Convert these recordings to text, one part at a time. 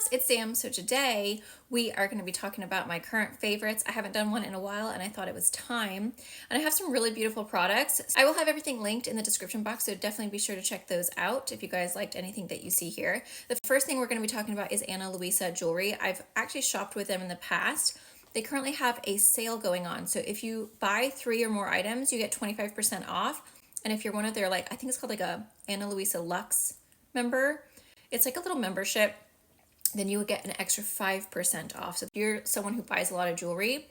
loves, it's Sam. So today we are going to be talking about my current favorites. I haven't done one in a while and I thought it was time. And I have some really beautiful products. I will have everything linked in the description box, so definitely be sure to check those out if you guys liked anything that you see here. The first thing we're going to be talking about is Louisa jewelry. I've actually shopped with them in the past. They currently have a sale going on. So if you buy 3 or more items, you get 25% off. And if you're one of their, like, I think it's called like a Louisa Luxe member, it's like a little membership, then you would get an extra 5% off. So if you're someone who buys a lot of jewelry,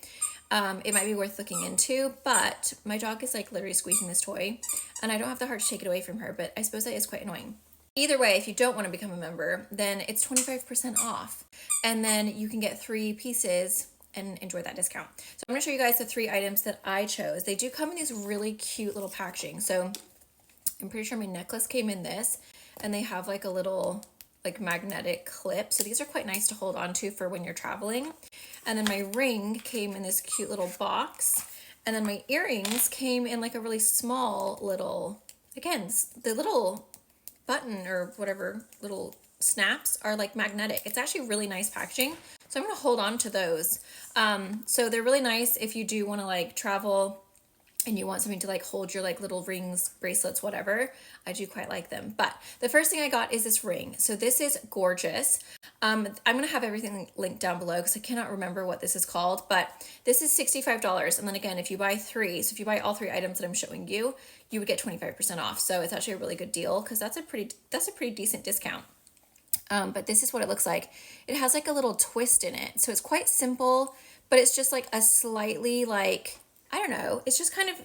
it might be worth looking into. But my dog is like literally squeezing this toy and I don't have the heart to take it away from her, but I suppose that is quite annoying. Either way, if you don't want to become a member, then it's 25% off. And then you can get 3 pieces and enjoy that discount. So I'm gonna show you guys the 3 items that I chose. They do come in these really cute little packaging. So I'm pretty sure my necklace came in this, and they have like a little like magnetic clip. So these are quite nice to hold on to for when you're traveling. And then my ring came in this cute little box. And then my earrings came in like a really small little, again, the little button or whatever little snaps are like magnetic. It's actually really nice packaging. So I'm gonna hold on to those. So they're really nice if you do wanna like travel and you want something to like hold your like little rings, bracelets, whatever. I do quite like them. But the first thing I got is this ring. So this is gorgeous. I'm gonna have everything linked down below because I cannot remember what this is called, but this is $65. And then again, if you buy 3, so if you buy all 3 items that I'm showing you, you would get 25% off. So it's actually a really good deal because that's a pretty decent discount. But this is what it looks like. It has like a little twist in it. So it's quite simple, but it's just like a slightly like, I don't know, it's just kind of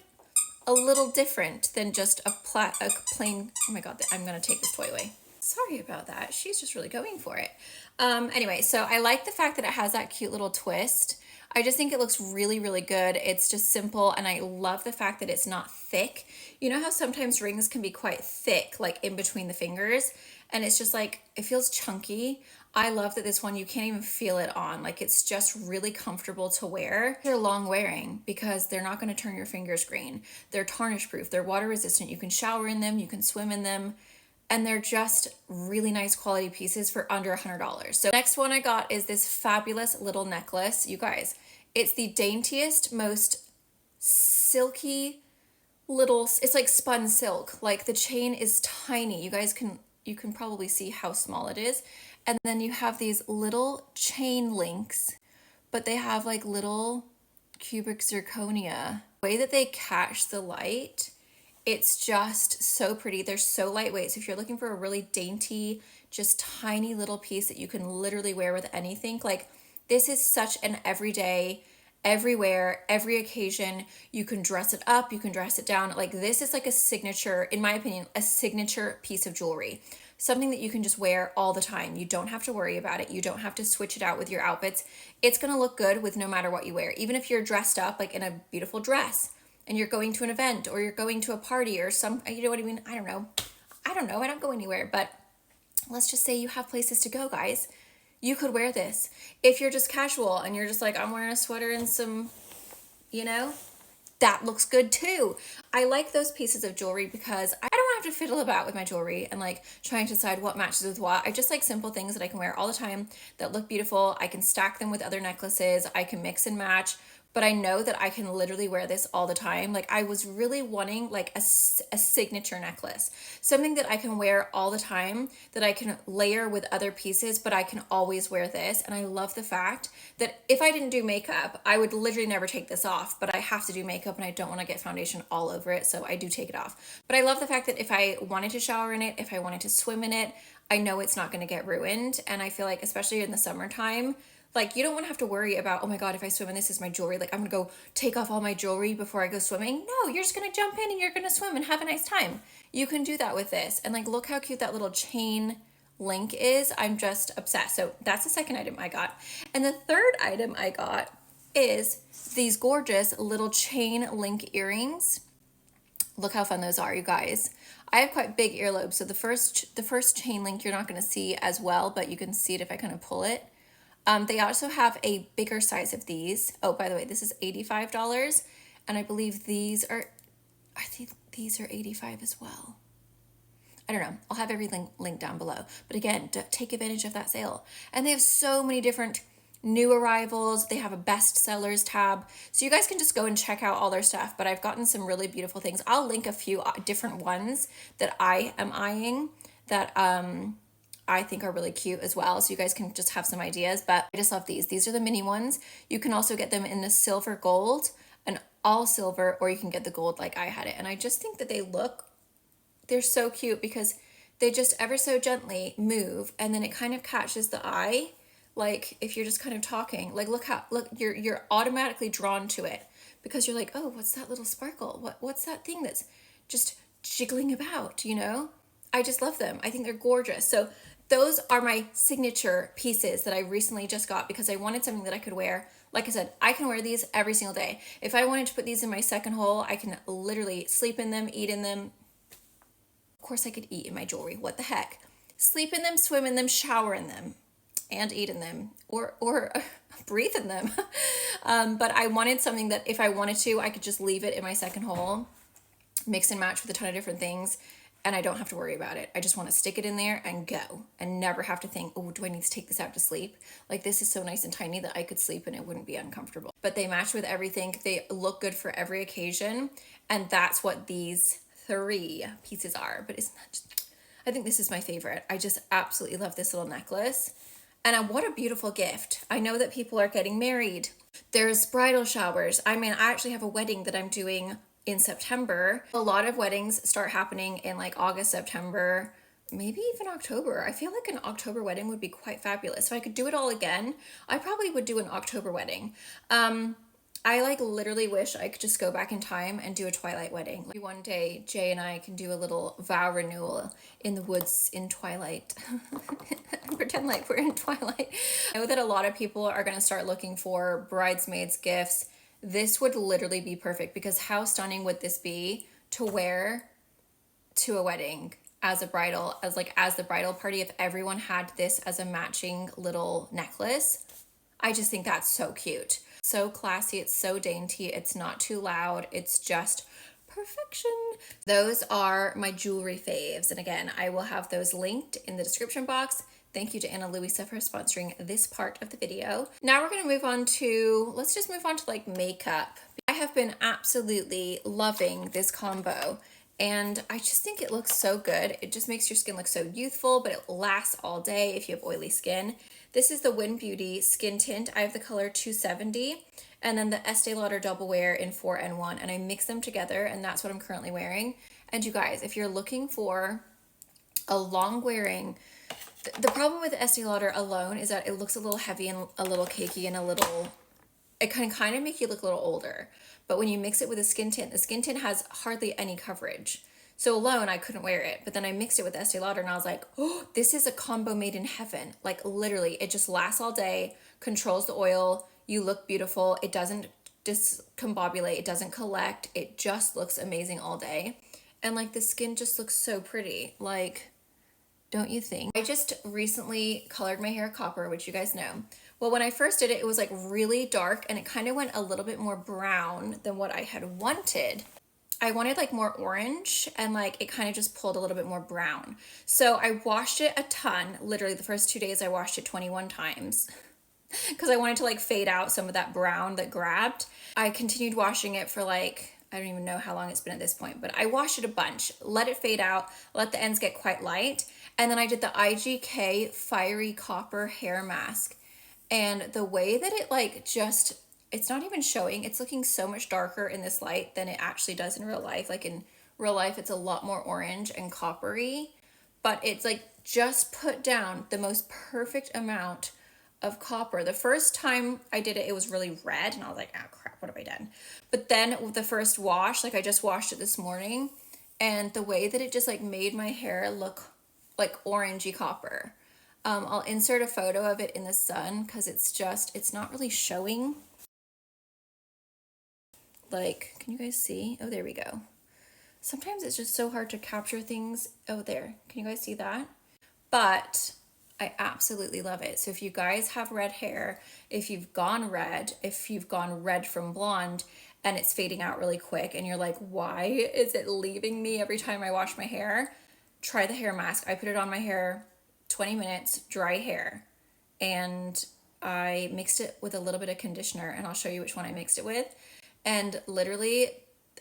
a little different than just a plain, oh my God, I'm gonna take this toy away. Sorry about that. She's just really going for it. Anyway, so I like the fact that it has that cute little twist. I just think it looks really, really good. It's just simple, and I love the fact that it's not thick. You know how sometimes rings can be quite thick, like in between the fingers, and it's just like, it feels chunky. I love that this one, you can't even feel it on. Like, it's just really comfortable to wear. They're long wearing because they're not gonna turn your fingers green. They're tarnish proof, they're water resistant. You can shower in them, you can swim in them, and they're just really nice quality pieces for under $100. So next one I got is this fabulous little necklace. You guys, it's the daintiest, most silky little, it's like spun silk. Like the chain is tiny. You can probably see how small it is. And then you have these little chain links, but they have like little cubic zirconia. The way that they catch the light, it's just so pretty. They're so lightweight. So if you're looking for a really dainty, just tiny little piece that you can literally wear with anything, like this is such an everyday, everywhere, every occasion. You can dress it up, you can dress it down. Like this is like a signature, in my opinion, a signature piece of jewelry. Something that you can just wear all the time. You don't have to worry about it. You don't have to switch it out with your outfits. It's gonna look good with no matter what you wear. Even if you're dressed up like in a beautiful dress and you're going to an event or you're going to a party or some, you know what I mean? I don't know. I don't go anywhere, but let's just say you have places to go, guys. You could wear this. If you're just casual and you're just like, I'm wearing a sweater and some, you know, that looks good too. I like those pieces of jewelry because I don't have to fiddle about with my jewelry and like trying to decide what matches with what. I just like simple things that I can wear all the time that look beautiful. I can stack them with other necklaces. I can mix and match, but I know that I can literally wear this all the time. Like I was really wanting like a signature necklace, something that I can wear all the time, that I can layer with other pieces, but I can always wear this. And I love the fact that if I didn't do makeup, I would literally never take this off, but I have to do makeup and I don't want to get foundation all over it, so I do take it off. But I love the fact that if I wanted to shower in it, if I wanted to swim in it, I know it's not going to get ruined. And I feel like, especially in the summertime, like you don't want to have to worry about, oh my God, if I swim in this is my jewelry, like I'm gonna go take off all my jewelry before I go swimming. No, you're just gonna jump in and you're gonna swim and have a nice time. You can do that with this. And like, look how cute that little chain link is. I'm just obsessed. So that's the second item I got. And the third item I got is these gorgeous little chain link earrings. Look how fun those are, you guys. I have quite big earlobes, so the first chain link you're not gonna see as well, but you can see it if I kind of pull it. They also have a bigger size of these. Oh, by the way, this is $85, and I believe these are, I think these are $85 as well. I don't know. I'll have every link down below. But again, take advantage of that sale. And they have so many different new arrivals. They have a bestsellers tab. So you guys can just go and check out all their stuff. But I've gotten some really beautiful things. I'll link a few different ones that I am eyeing that I think are really cute as well. So you guys can just have some ideas. But I just love these. These are the mini ones. You can also get them in the silver gold, an all silver, or you can get the gold like I had it. And I just think that they're so cute because they just ever so gently move and then it kind of catches the eye. Like if you're just kind of talking, like look, you're automatically drawn to it because you're like, oh, what's that little sparkle? What's that thing that's just jiggling about, you know? I just love them. I think they're gorgeous. So those are my signature pieces that I recently just got because I wanted something that I could wear. Like I said, I can wear these every single day. If I wanted to put these in my second hole, I can literally sleep in them, eat in them. Of course I could eat in my jewelry. What the heck? Sleep in them, swim in them, shower in them, and eat in them, or breathe in them. But I wanted something that if I wanted to, I could just leave it in my second hole, mix and match with a ton of different things, and I don't have to worry about it. I just want to stick it in there and go and never have to think, oh, do I need to take this out to sleep? Like this is so nice and tiny that I could sleep and it wouldn't be uncomfortable. But they match with everything. They look good for every occasion. And that's what these 3 pieces are. But isn't that just, I think this is my favorite. I just absolutely love this little necklace. And what a beautiful gift. I know that people are getting married. There's bridal showers. I mean, I actually have a wedding that I'm doing in September. A lot of weddings start happening in like August, September, maybe even October. I feel like an October wedding would be quite fabulous. If I could do it all again, I probably would do an October wedding. I like literally wish I could just go back in time and do a twilight wedding. Like one day Jay and I can do a little vow renewal in the woods in twilight. Pretend like we're in twilight. I know that a lot of people are going to start looking for bridesmaids gifts. This would literally be perfect because how stunning would this be to wear to a wedding as a bridal, as the bridal party, if everyone had this as a matching little necklace. I just think that's so cute. So classy, it's so dainty, it's not too loud, it's just perfection. Those are my jewelry faves. And again, I will have those linked in the description box. Thank you to Louisa for sponsoring this part of the video. Now we're gonna move on to, let's just move on to like makeup. I have been absolutely loving this combo and I just think it looks so good. It just makes your skin look so youthful, but it lasts all day if you have oily skin. This is the Win Beauty Skin Tint. I have the color 270 and then the Estee Lauder Double Wear in 4N1 and I mix them together and that's what I'm currently wearing. And you guys, if you're looking for a long wearing, the problem with Estee Lauder alone is that it looks a little heavy and a little cakey and it can kind of make you look a little older. But when you mix it with a skin tint, the skin tint has hardly any coverage. So alone, I couldn't wear it. But then I mixed it with Estee Lauder and I was like, oh, this is a combo made in heaven. Like literally, it just lasts all day, controls the oil, you look beautiful. It doesn't discombobulate, it doesn't collect. It just looks amazing all day. And like the skin just looks so pretty. Like, don't you think? I just recently colored my hair copper, which you guys know. Well, when I first did it, it was like really dark and it kind of went a little bit more brown than what I had wanted. I wanted like more orange and like it kind of just pulled a little bit more brown. So I washed it a ton. Literally the first 2 days I washed it 21 times because I wanted to like fade out some of that brown that grabbed. I continued washing it for like, I don't even know how long it's been at this point, but I washed it a bunch, let it fade out, let the ends get quite light. And then I did the IGK Fiery Copper Hair Mask. And the way that it like just, it's not even showing, it's looking so much darker in this light than it actually does in real life. Like in real life, it's a lot more orange and coppery, but it's like just put down the most perfect amount of copper. The first time I did it, it was really red and I was like, oh crap, what have I done? But then with the first wash, like I just washed it this morning and the way that it just like made my hair look like orangey copper. I'll insert a photo of it in the sun because it's not really showing. Like, can you guys see? Oh, there we go. Sometimes it's just so hard to capture things. Oh, there. Can you guys see that? But I absolutely love it. So if you guys have red hair, if you've gone red from blonde and it's fading out really quick and you're like, why is it leaving me every time I wash my hair? try the hair mask. I put it on my hair, 20 minutes, dry hair, and I mixed it with a little bit of conditioner, and I'll show you which one I mixed it with. And literally,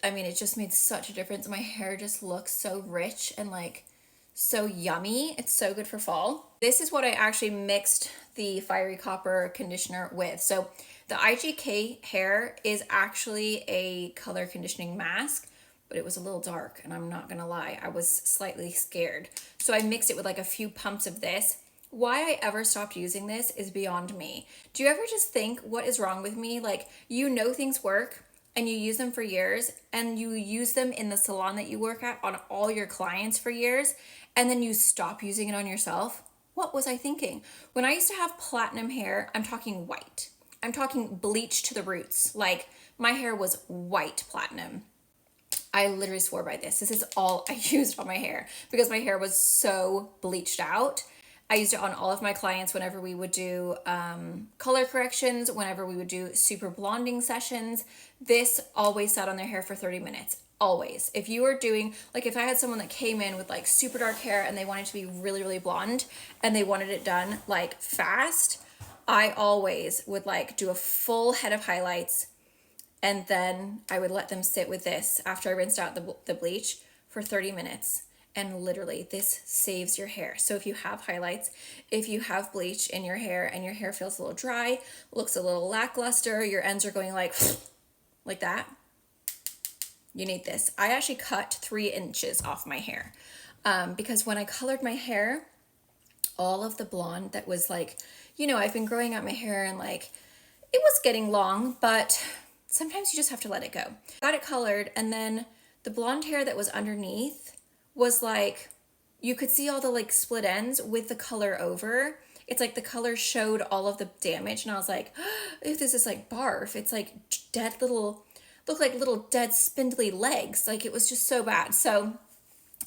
I mean, it just made such a difference. My hair just looks so rich and like so yummy. It's so good for fall. This is what I actually mixed the Fiery Copper conditioner with. So the IGK hair is actually a color conditioning mask, but it was a little dark, and I'm not gonna lie, I was slightly scared. So I mixed it with like a few pumps of this. Why I ever stopped using this is beyond me. Do you ever just think, what is wrong with me? Like, you know things work and you use them for years, and you use them in the salon that you work at on all your clients for years, and then you stop using it on yourself? What was I thinking? When I used to have platinum hair, I'm talking white. I'm talking bleach to the roots. Like, my hair was white platinum. I literally swore by this. This is all I used on my hair because my hair was so bleached out. I used it on all of my clients whenever we would do color corrections, whenever we would do super blonding sessions. This always sat on their hair for 30 minutes. Always. If you were doing, like if I had someone that came in with like super dark hair and they wanted to be really, really blonde and they wanted it done like fast, I always would like do a full head of highlights, and then I would let them sit with this after I rinsed out the bleach for 30 minutes. And literally, this saves your hair. So if you have highlights, if you have bleach in your hair and your hair feels a little dry, looks a little lackluster, your ends are going like that, you need this. I actually cut 3 inches off my hair because when I colored my hair, all of the blonde that was like, you know, I've been growing out my hair and like, it was getting long, but sometimes you just have to let it go. Got it colored, and then the blonde hair that was underneath was like, you could see all the like split ends with the color over. It's like the color showed all of the damage, and I was like, oh, this is like barf. It's like dead little, look like little dead spindly legs. Like, it was just so bad. So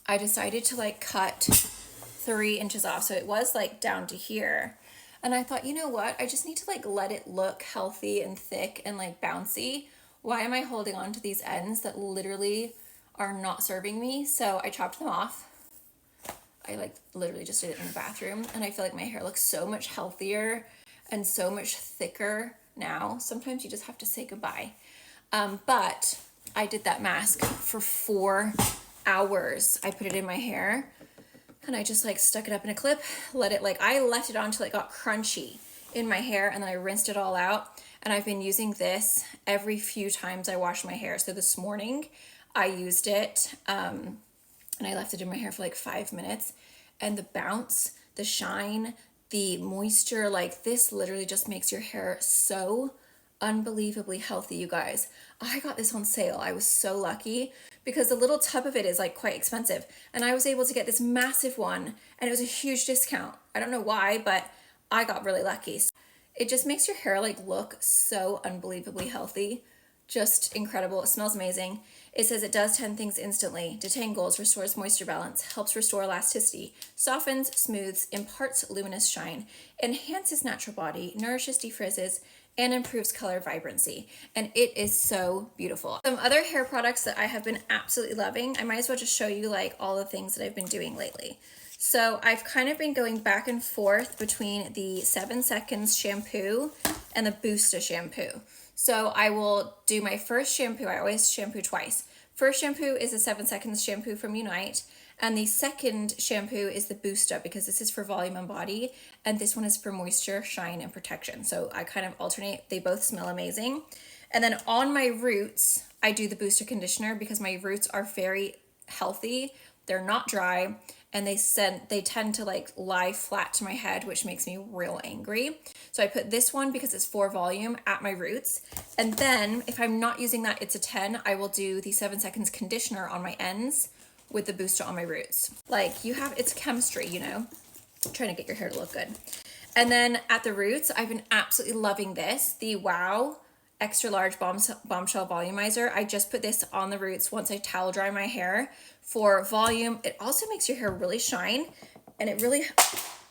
I decided to like cut 3 inches off. So it was like down to here. And I thought, you know what? I just need to like let it look healthy and thick and like bouncy. Why am I holding on to these ends that literally are not serving me? So I chopped them off. I like literally just did it in the bathroom, and I feel like my hair looks so much healthier and so much thicker now. Sometimes you just have to say goodbye. But I did that mask for 4 hours. I put it in my hair, and I just like stuck it up in a clip, let it like, I left it on until it got crunchy in my hair, and then I rinsed it all out. And I've been using this every few times I wash my hair. So this morning I used it, and I left it in my hair for like 5 minutes, and the bounce, the shine, the moisture, like this literally just makes your hair so unbelievably healthy, you guys. I got this on sale. I was so lucky because the little tub of it is like quite expensive, and I was able to get this massive one, and it was a huge discount. I don't know why, but I got really lucky. It just makes your hair like look so unbelievably healthy. Just incredible. It smells amazing. It says it does 10 things instantly: detangles, restores moisture balance, helps restore elasticity, softens, smooths, imparts luminous shine, enhances natural body, nourishes, defrizzes, and improves color vibrancy. And it is so beautiful. Some other hair products that I have been absolutely loving, I might as well just show you like all the things that I've been doing lately. So I've kind of been going back and forth between the 7 Seconds shampoo and the Booster shampoo. So I will do my first shampoo. I always shampoo twice. First shampoo is the 7 Seconds shampoo from Unite, and the second shampoo is the Booster, because this is for volume and body, and this one is for moisture, shine, and protection. So I kind of alternate. They both smell amazing. And then on my roots, I do the Booster conditioner because my roots are very healthy. They're not dry, and they tend to like lie flat to my head, which makes me real angry. So I put this one because it's for volume at my roots. And then if I'm not using that, it's a 10, I will do the 7 Seconds conditioner on my ends with the Booster on my roots. Like, it's chemistry, you know, trying to get your hair to look good. And then at the roots, I've been absolutely loving this, the Wow Extra Large Bombshell Volumizer. I just put this on the roots once I towel dry my hair for volume. It also makes your hair really shine, and it really,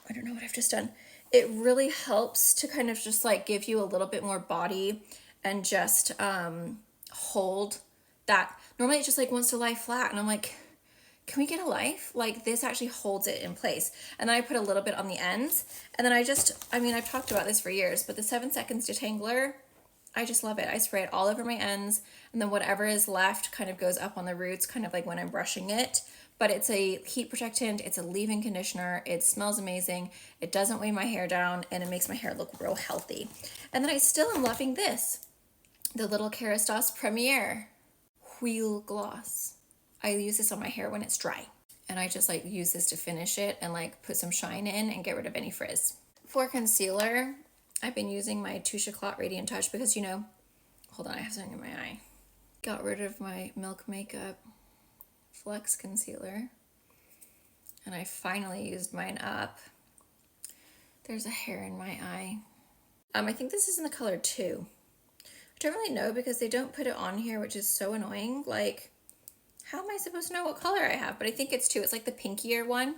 I don't know what I've just done. It really helps to kind of just like give you a little bit more body and just hold that. Normally it just like wants to lie flat, and I'm like, can we get a life? Like this actually holds it in place. And then I put a little bit on the ends. And then I've talked about this for years, but the 7 seconds detangler, I just love it. I spray it all over my ends, and then whatever is left kind of goes up on the roots, kind of like when I'm brushing it. But it's a heat protectant, it's a leave-in conditioner, it smells amazing, it doesn't weigh my hair down, and it makes my hair look real healthy. And then I still am loving this, the little Kerastase Premier Wheel Gloss. I use this on my hair when it's dry. And I just like use this to finish it and like put some shine in and get rid of any frizz. For concealer, I've been using my Touche Éclat Radiant Touch because, you know, hold on, I have something in my eye. Got rid of my Milk Makeup Flex Concealer. And I finally used mine up. There's a hair in my eye. I think this is in the color 2. I don't really know because they don't put it on here, which is so annoying. Like, how am I supposed to know what color I have? But I think it's 2. It's like the pinkier one.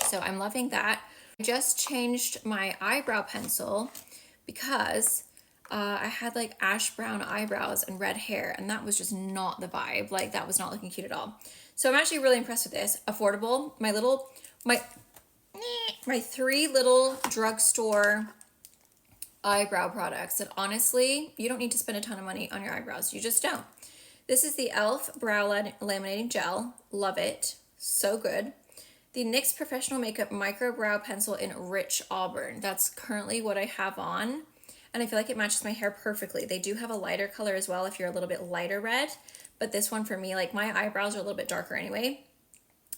So I'm loving that. I just changed my eyebrow pencil because I had like ash brown eyebrows and red hair, and that was just not the vibe. Like that was not looking cute at all. So I'm actually really impressed with this. Affordable. My 3 little drugstore eyebrow products that honestly, you don't need to spend a ton of money on your eyebrows. You just don't. This is the e.l.f. Brow Laminating Gel. Love it. So good. The NYX Professional Makeup Micro Brow Pencil in Rich Auburn. That's currently what I have on, and I feel like it matches my hair perfectly. They do have a lighter color as well if you're a little bit lighter red, but this one for me, like my eyebrows are a little bit darker anyway.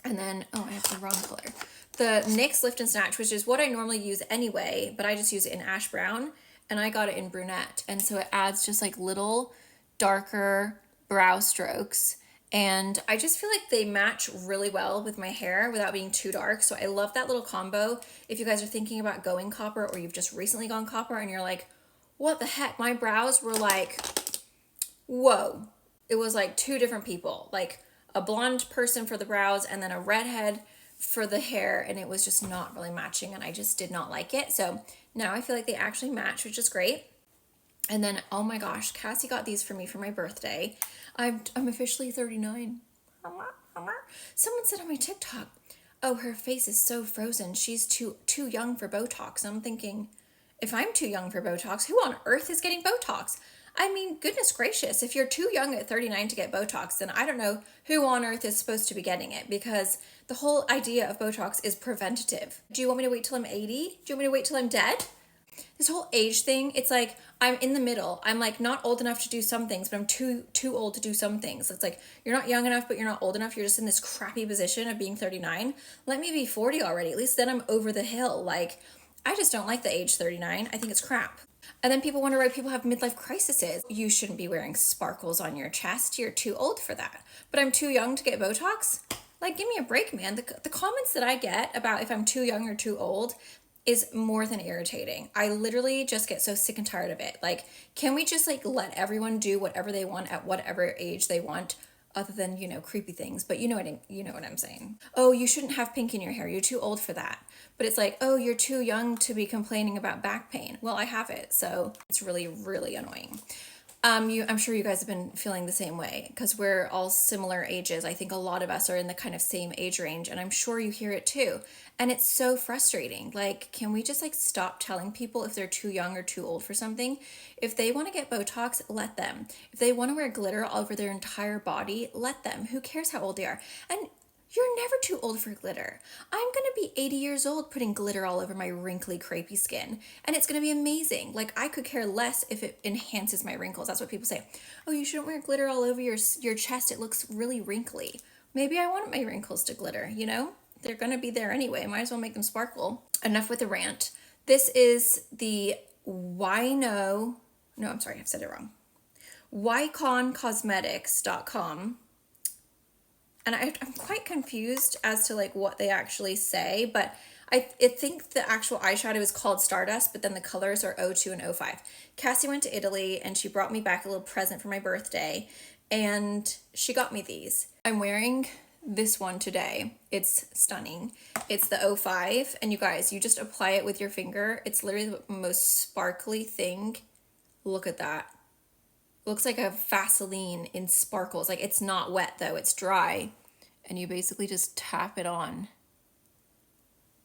And then, oh, I have the wrong color. The NYX Lift and Snatch, which is what I normally use anyway, but I just use it in ash brown, and I got it in brunette. And so it adds just like little darker brow strokes. And I just feel like they match really well with my hair without being too dark. So I love that little combo. If you guys are thinking about going copper, or you've just recently gone copper and you're like, what the heck? My brows were like, whoa. It was like 2 different people, like a blonde person for the brows and then a redhead for the hair. And it was just not really matching, and I just did not like it. So now I feel like they actually match, which is great. And then, oh my gosh, Cassie got these for me for my birthday. I'm officially 39. Someone said on my TikTok, oh, her face is so frozen. She's too young for Botox. And I'm thinking, if I'm too young for Botox, who on earth is getting Botox? I mean, goodness gracious, if you're too young at 39 to get Botox, then I don't know who on earth is supposed to be getting it, because the whole idea of Botox is preventative. Do you want me to wait till I'm 80? Do you want me to wait till I'm dead? This whole age thing, it's like I'm in the middle. I'm like not old enough to do some things, but I'm too old to do some things. It's like you're not young enough, but you're not old enough. You're just in this crappy position of being 39. Let me be 40 already. At least then I'm over the hill. Like, I just don't like the age 39. I think it's crap. And then people wonder why people have midlife crises. You shouldn't be wearing sparkles on your chest. You're too old for that. But I'm too young to get Botox? Like, give me a break, man. The comments that I get about if I'm too young or too old is more than irritating. I literally just get so sick and tired of it. Like, can we just like let everyone do whatever they want at whatever age they want, other than, you know, creepy things, but you know what I'm saying. Oh, you shouldn't have pink in your hair. You're too old for that. But it's like, oh, you're too young to be complaining about back pain. Well, I have it, so it's really, really annoying. I'm sure you guys have been feeling the same way because we're all similar ages. I think a lot of us are in the kind of same age range, and I'm sure you hear it too. And it's so frustrating. Like, can we just like stop telling people if they're too young or too old for something? If they want to get Botox, let them. If they want to wear glitter all over their entire body, let them. Who cares how old they are? And you're never too old for glitter. I'm going to be 80 years old putting glitter all over my wrinkly, crepey skin. And it's going to be amazing. Like, I could care less if it enhances my wrinkles. That's what people say. Oh, you shouldn't wear glitter all over your chest. It looks really wrinkly. Maybe I want my wrinkles to glitter, you know? They're going to be there anyway. Might as well make them sparkle. Enough with the rant. This is the I've said it wrong. YconCosmetics.com. And I'm quite confused as to like what they actually say, but I think the actual eyeshadow is called Stardust, but then the colors are 02 and 05. Cassie went to Italy and she brought me back a little present for my birthday, and she got me these. I'm wearing this one today. It's stunning. It's the 05, and you guys, you just apply it with your finger. It's literally the most sparkly thing. Look at that. Looks like a Vaseline in sparkles. Like, it's not wet though, it's dry. and you basically just tap it on,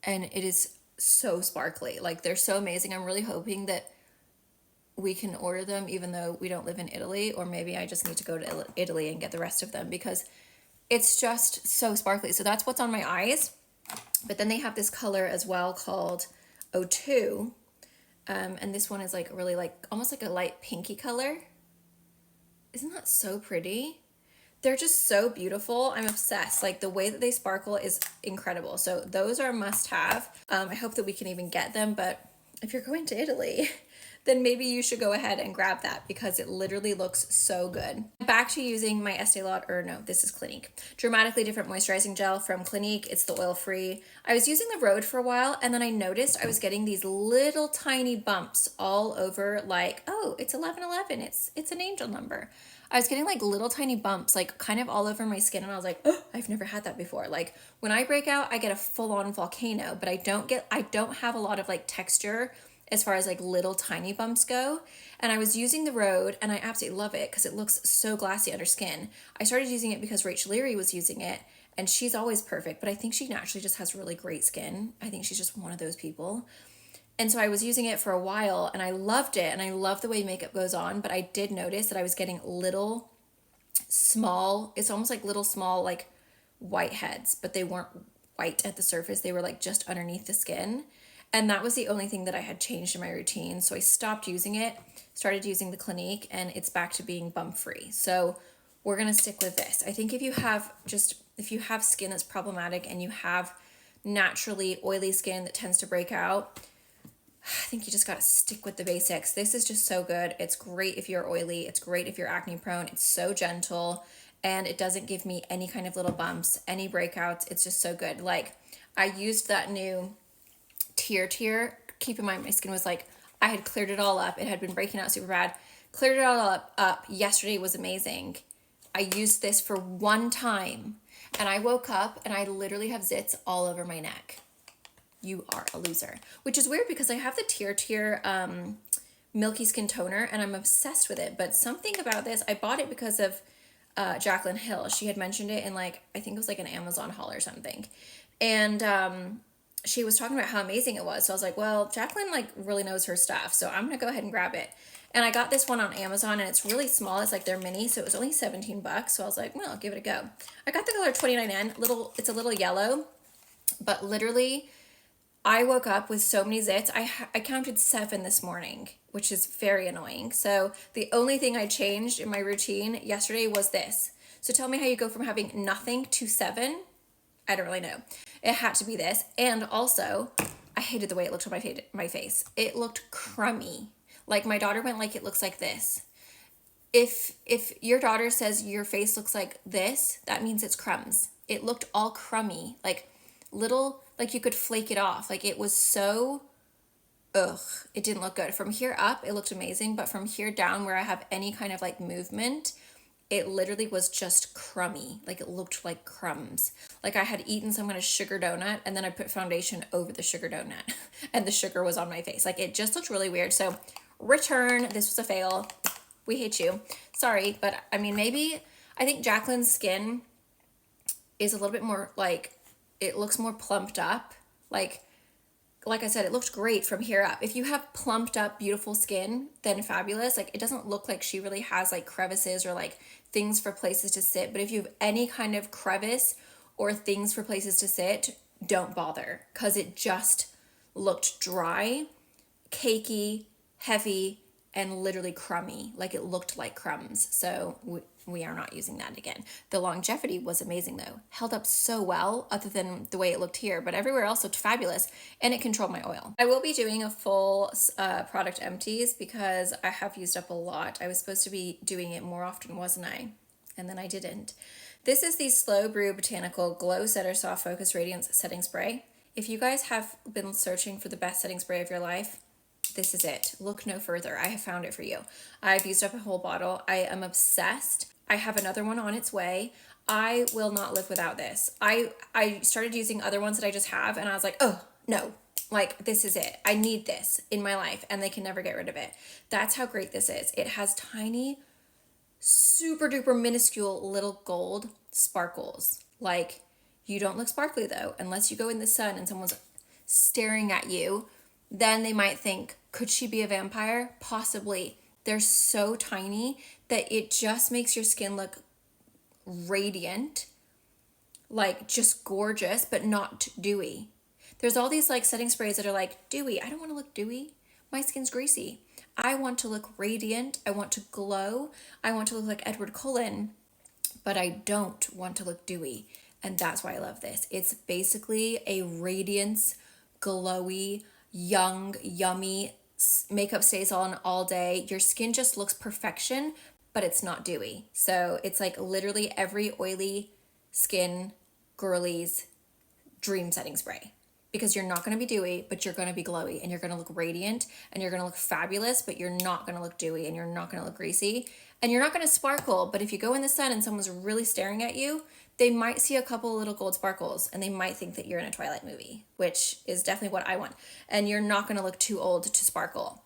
and it is so sparkly. Like, they're so amazing. I'm really hoping that we can order them even though we don't live in Italy, or maybe I just need to go to Italy and get the rest of them because it's just so sparkly. So that's what's on my eyes. But then they have this color as well called O2. And this one is like really like almost like a light pinky color. Isn't that so pretty? They're just so beautiful. I'm obsessed. Like, the way that they sparkle is incredible. So those are a must have. I hope that we can even get them, but if you're going to Italy, then maybe you should go ahead and grab that because it literally looks so good. Back to using my Estee Lauder, or no, this is Clinique. Dramatically Different Moisturizing Gel from Clinique. It's the oil-free. I was using the Road for a while, and then I noticed I was getting these little tiny bumps all over, like, oh, it's 1111. It's an angel number. I was getting like little tiny bumps, like kind of all over my skin, and I was like, oh, I've never had that before. Like, when I break out, I get a full-on volcano, but I don't have a lot of like texture as far as like little tiny bumps go. And I was using the Road, and I absolutely love it because it looks so glassy under skin. I started using it because Rachel Leary was using it, and she's always perfect, but I think she naturally just has really great skin. I think she's just one of those people. And so I was using it for a while, and I loved it, and I love the way makeup goes on, but I did notice that I was getting little small, it's almost like little small like white heads, but they weren't white at the surface. They were like just underneath the skin. And that was the only thing that I had changed in my routine. So I stopped using it, started using the Clinique, and it's back to being bump free. So we're going to stick with this. I think if you have skin that's problematic and you have naturally oily skin that tends to break out, I think you just got to stick with the basics. This is just so good. It's great if you're oily. It's great if you're acne prone. It's so gentle, and it doesn't give me any kind of little bumps, any breakouts. It's just so good. Like, I used that new Tear. Keep in mind, my skin was like, I had cleared it all up. It had been breaking out super bad. Cleared it all up. Yesterday was amazing. I used this for one time, and I woke up and I literally have zits all over my neck. You are a loser. Which is weird because I have the Tear Milky Skin Toner, and I'm obsessed with it. But something about this, I bought it because of Jaclyn Hill. She had mentioned it in like, I think it was like an Amazon haul or something. And she was talking about how amazing it was. So I was like, well, Jaclyn like really knows her stuff, so I'm gonna go ahead and grab it. And I got this one on Amazon, and it's really small. It's like they're mini, so it was only $17. So I was like, well, I'll give it a go. I got the color 29N. It's a little yellow, but literally, I woke up with so many zits. I counted 7 this morning, which is very annoying. So the only thing I changed in my routine yesterday was this. So tell me how you go from having nothing to 7. I don't really know. It had to be this. And also, I hated the way it looked on my face. It looked crummy. Like, my daughter went like, it looks like this. If your daughter says your face looks like this, that means it's crumbs. It looked all crummy, like little, like you could flake it off. Like, it was so, it didn't look good. From here up, it looked amazing, but from here down where I have any kind of like movement, it literally was just crummy. Like, it looked like crumbs. Like, I had eaten some kind of sugar donut, and then I put foundation over the sugar donut, and the sugar was on my face. Like, it just looked really weird. So return, this was a fail. We hate you. Sorry, but I mean, maybe, I think Jaclyn's skin is a little bit more like, it looks more plumped up. Like I said, it looked great from here up. If you have plumped up, beautiful skin, then fabulous. Like, it doesn't look like she really has like crevices or like things for places to sit. But if you have any kind of crevice or things for places to sit, don't bother, because it just looked dry, cakey, heavy, and literally crummy. Like, it looked like crumbs. So we are not using that again. The longevity was amazing though. Held up so well, other than the way it looked here, but everywhere else looked fabulous, and it controlled my oil. I will be doing a full product empties because I have used up a lot. I was supposed to be doing it more often, wasn't I? And then I didn't. This is the Slow Brew Botanical Glow Setter Soft Focus Radiance Setting Spray. If you guys have been searching for the best setting spray of your life, this is it. Look no further. I have found it for you. I've used up a whole bottle. I am obsessed. I have another one on its way. I will not live without this. I started using other ones that I just have, and I was like, oh, no. Like, this is it. I need this in my life, and they can never get rid of it. That's how great this is. It has tiny, super duper minuscule little gold sparkles. Like, you don't look sparkly though, unless you go in the sun and someone's staring at you. Then they might think, could she be a vampire? Possibly. They're so tiny that it just makes your skin look radiant, like just gorgeous, but not dewy. There's all these like setting sprays that are like dewy. I don't want to look dewy. My skin's greasy. I want to look radiant. I want to glow. I want to look like Edward Cullen, but I don't want to look dewy. And that's why I love this. It's basically a radiance, glowy, young, yummy makeup stays on all day. Your skin just looks perfection, but it's not dewy. So it's like literally every oily skin girly's dream setting spray, because you're not going to be dewy, but you're going to be glowy, and you're going to look radiant, and you're going to look fabulous, but you're not going to look dewy, and you're not going to look greasy, and you're not going to sparkle. But if you go in the sun and someone's really staring at you, they might see a couple little gold sparkles and they might think that you're in a Twilight movie, which is definitely what I want. And you're not going to look too old to sparkle.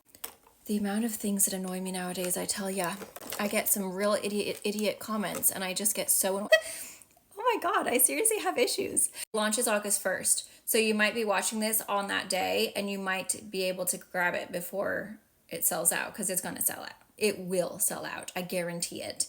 The amount of things that annoy me nowadays, I tell ya, I get some real idiot comments and I just get so annoyed. Oh my God, I seriously have issues. Launches August 1st. So you might be watching this on that day and you might be able to grab it before it sells out, because it's going to sell out. It will sell out. I guarantee it.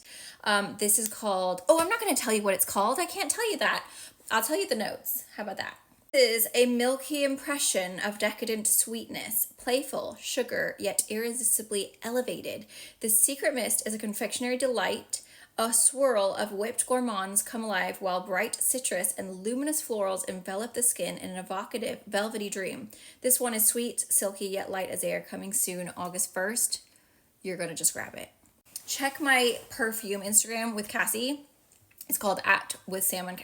This is called, oh, I'm not going to tell you what it's called. I can't tell you that. I'll tell you the notes. How about that? This is a milky impression of decadent sweetness, playful, sugar, yet irresistibly elevated. The secret mist is a confectionery delight. A swirl of whipped gourmands come alive while bright citrus and luminous florals envelop the skin in an evocative, velvety dream. This one is sweet, silky, yet light as air, coming soon, August 1st. You're going to just grab it. Check my perfume Instagram with Cassie. It's called at with Sam and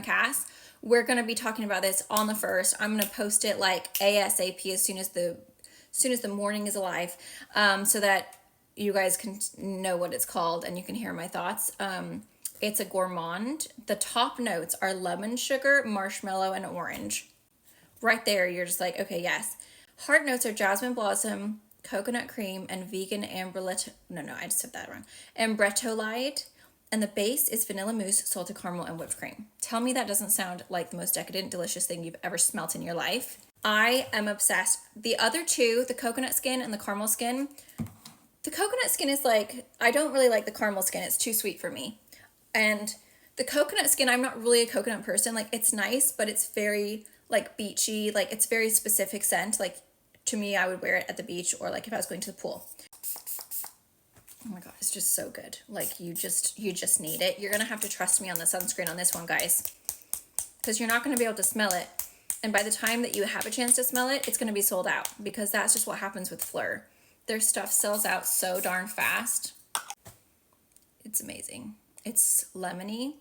Cass. We're going to be talking about this on the 1st. I'm going to post it like ASAP as soon as the morning is alive, so that you guys can know what it's called and you can hear my thoughts. It's a gourmand. The top notes are lemon, sugar, marshmallow, and orange. Right there, you're just like, okay, yes. Heart notes are jasmine blossom, coconut cream, and vegan I just said that wrong. Ambretolide. And the base is vanilla mousse, salted caramel, and whipped cream. Tell me that doesn't sound like the most decadent, delicious thing you've ever smelt in your life. I am obsessed. The other two, the coconut skin and the caramel skin, the coconut skin is like, I don't really like the caramel skin. It's too sweet for me. And the coconut skin, I'm not really a coconut person. Like, it's nice, but it's very like beachy. Like, it's very specific scent. Like, to me, I would wear it at the beach or like if I was going to the pool. Oh my God, it's just so good. Like, you just need it. You're going to have to trust me on the sunscreen on this one, guys, because you're not going to be able to smell it. And by the time that you have a chance to smell it, it's going to be sold out, because that's just what happens with Fleur. Their stuff sells out so darn fast. It's amazing. It's lemony,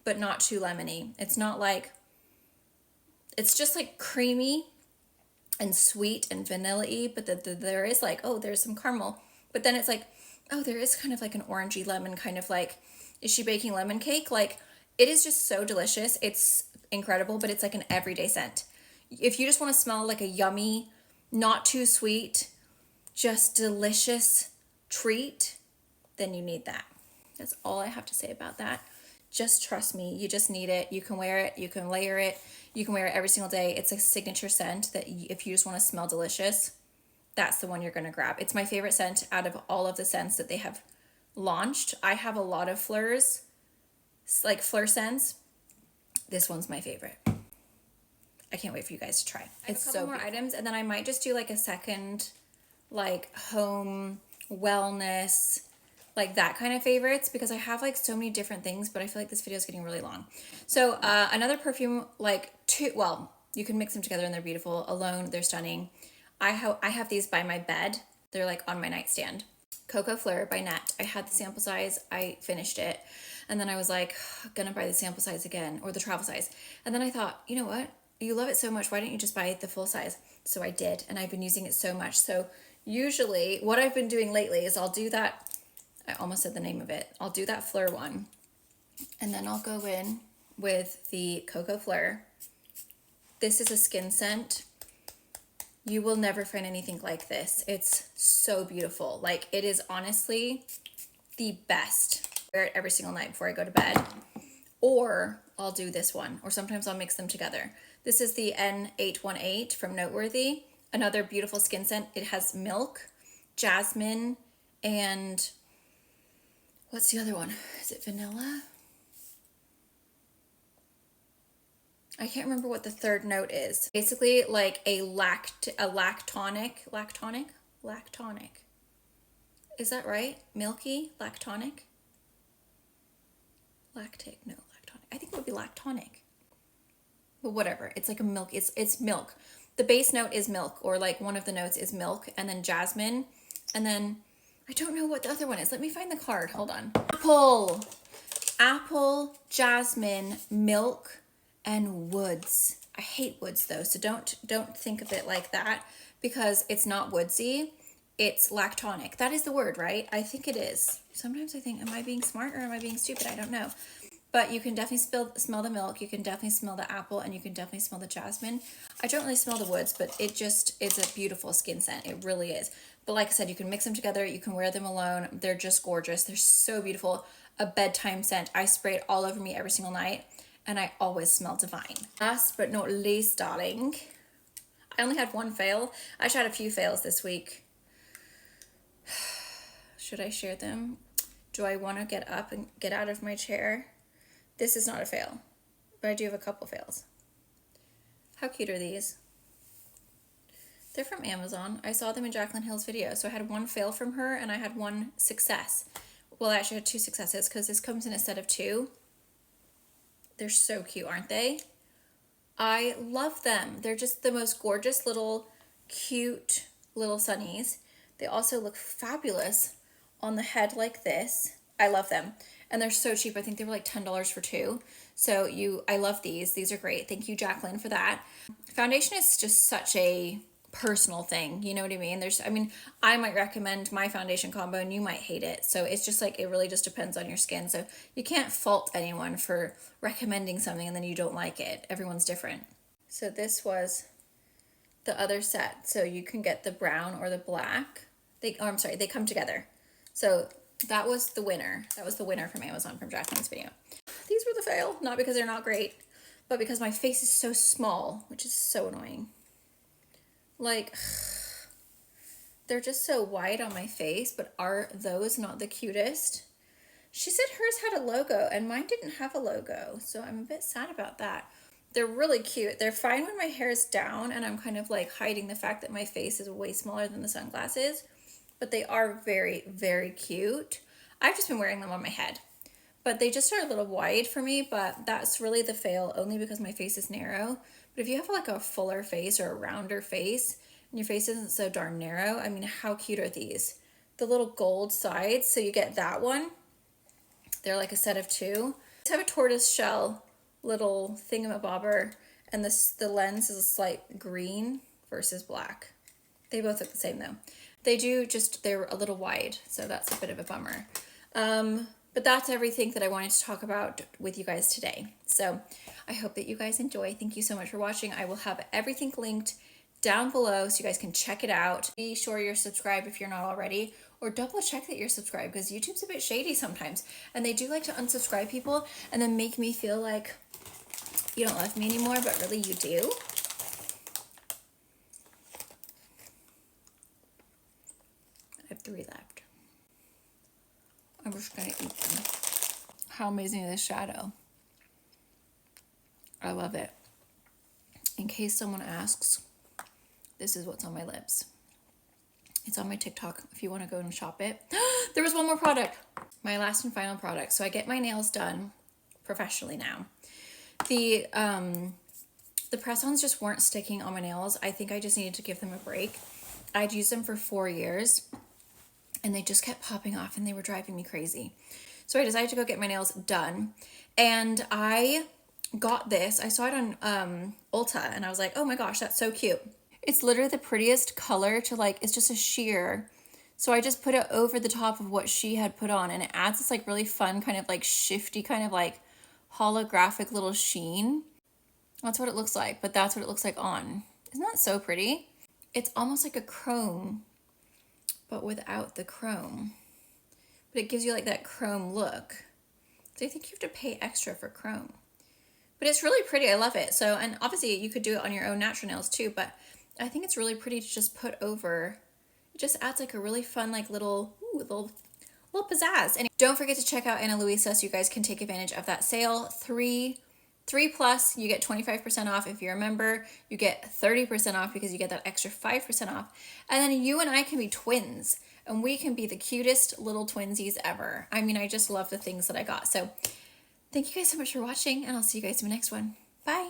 but not too lemony. It's not like, it's just like creamy and sweet and vanilla-y, but there is like, oh, there's some caramel. But then it's like, oh, there is kind of like an orangey lemon, kind of like, is she baking lemon cake? Like, it is just so delicious. It's incredible, but it's like an everyday scent. If you just want to smell like a yummy, not too sweet, just delicious treat, then you need that. That's all I have to say about that. Just trust me. You just need it. You can wear it. You can layer it. You can wear it every single day. It's a signature scent that if you just want to smell delicious, that's the one you're going to grab. It's my favorite scent out of all of the scents that they have launched. I have a lot of Fleurs, like Fleur scents. This one's my favorite. I can't wait for you guys to try. It's so more items, and then I might just do like a second, like home wellness, like that kind of favorites, because I have like so many different things, but I feel like this video is getting really long. So another perfume, like you can mix them together and they're beautiful. Alone, they're stunning. I have these by my bed. They're like on my nightstand. Coco Fleur by Net. I had the sample size. I finished it. And then I was like, gonna buy the sample size again, or the travel size. And then I thought, you know what? You love it so much. Why don't you just buy the full size? So I did. And I've been using it so much. So usually what I've been doing lately is I'll do that. I almost said the name of it. I'll do that Fleur one. And then I'll go in with the Coco Fleur. This is a skin scent. You will never find anything like this. It's so beautiful. Like, it is honestly the best Wear it every single night before I go to bed. Or I'll do this one, or sometimes I'll mix them together. This is the N818 from Noteworthy. Another beautiful skin scent. It has milk, jasmine, and what's the other one? Is it vanilla? I can't remember what the third note is. Basically like a lactonic. Is that right? Milky? Lactonic? Lactic, no, lactonic. I think it would be lactonic. But whatever, it's like a milk, it's milk. The base note is milk, or like one of the notes is milk, and then jasmine, and then I don't know what the other one is. Let me find the card, hold on. Apple, jasmine, milk, and woods. I hate woods though, so don't think of it like that, because it's not woodsy, it's lactonic. That is the word, right? I think it is. Sometimes I think, am I being smart or am I being stupid? I don't know. But you can definitely smell the milk, you can definitely smell the apple, and you can definitely smell the jasmine. I don't really smell the woods, but it just is a beautiful skin scent. It really is. But like I said, you can mix them together, you can wear them alone. They're just gorgeous. They're so beautiful. A bedtime scent. I spray it all over me every single night, and I always smell divine. Last but not least, darling, I only had one fail. I actually had a few fails this week. Should I share them? Do I want to get up and get out of my chair? This is not a fail, but I do have a couple fails. How cute are these? They're from Amazon. I saw them in Jaclyn Hill's video. So I had one fail from her and I had one success. Well, I actually had two successes because this comes in a set of two. They're so cute, aren't they? I love them. They're just the most gorgeous little, cute little sunnies. They also look fabulous on the head like this. I love them. And they're so cheap. I think they were like $10 for two. So I love these. These are great. Thank you, Jaclyn, for that. Foundation is just such a personal thing. You know what I mean? I might recommend my foundation combo and you might hate it. So it's just like, it really just depends on your skin. So you can't fault anyone for recommending something and then you don't like it. Everyone's different. So this was the other set. So you can get the brown or the black. They come together. So that was the winner. That was the winner from Amazon from Jaclyn's video. These were the fail, not because they're not great, but because my face is so small, which is so annoying. Like, they're just so wide on my face, but are those not the cutest? She said hers had a logo and mine didn't have a logo, so I'm a bit sad about that. They're really cute. They're fine when my hair is down and I'm kind of like hiding the fact that my face is way smaller than the sunglasses. But they are very, very cute. I've just been wearing them on my head. But they just are a little wide for me, but that's really the fail, only because my face is narrow. But if you have like a fuller face or a rounder face, and your face isn't so darn narrow, I mean, how cute are these? The little gold sides, so you get that one. They're like a set of two. They have a tortoise shell little thingamabobber, and the lens is a slight green versus black. They both look the same though. They're a little wide, so that's a bit of a bummer. But that's everything that I wanted to talk about with you guys today. So I hope that you guys enjoy. Thank you so much for watching. I will have everything linked down below so you guys can check it out. Be sure you're subscribed if you're not already, or double check that you're subscribed, because YouTube's a bit shady sometimes. And they do like to unsubscribe people and then make me feel like you don't love me anymore, but really you do. I have 3 left. I'm just gonna eat them. How amazing is this shadow? I love it. In case someone asks, this is what's on my lips. It's on my TikTok if you want to go and shop it. There was one more product. My last and final product. So I get my nails done professionally now. The press-ons just weren't sticking on my nails. I think I just needed to give them a break. I'd used them for 4 years and they just kept popping off and they were driving me crazy. So I decided to go get my nails done, and I got this. I saw it on Ulta and I was like, oh my gosh, that's so cute. It's literally the prettiest color to like, it's just a sheer. So I just put it over the top of what she had put on, and it adds this like really fun kind of like shifty kind of like holographic little sheen. That's what it looks like, but that's what it looks like on. Isn't that so pretty? It's almost like a chrome, but without the chrome. But it gives you like that chrome look. So I think you have to pay extra for chrome. But it's really pretty. I love it. So, and obviously you could do it on your own natural nails too, but I think it's really pretty to just put over. It just adds like a really fun, like little pizzazz. And don't forget to check out Ana Luisa so you guys can take advantage of that sale. Three plus, you get 25% off. If you're a member, you get 30% off because you get that extra 5% off. And then you and I can be twins, and we can be the cutest little twinsies ever. I mean, I just love the things that I got. So thank you guys so much for watching, and I'll see you guys in the next one. Bye.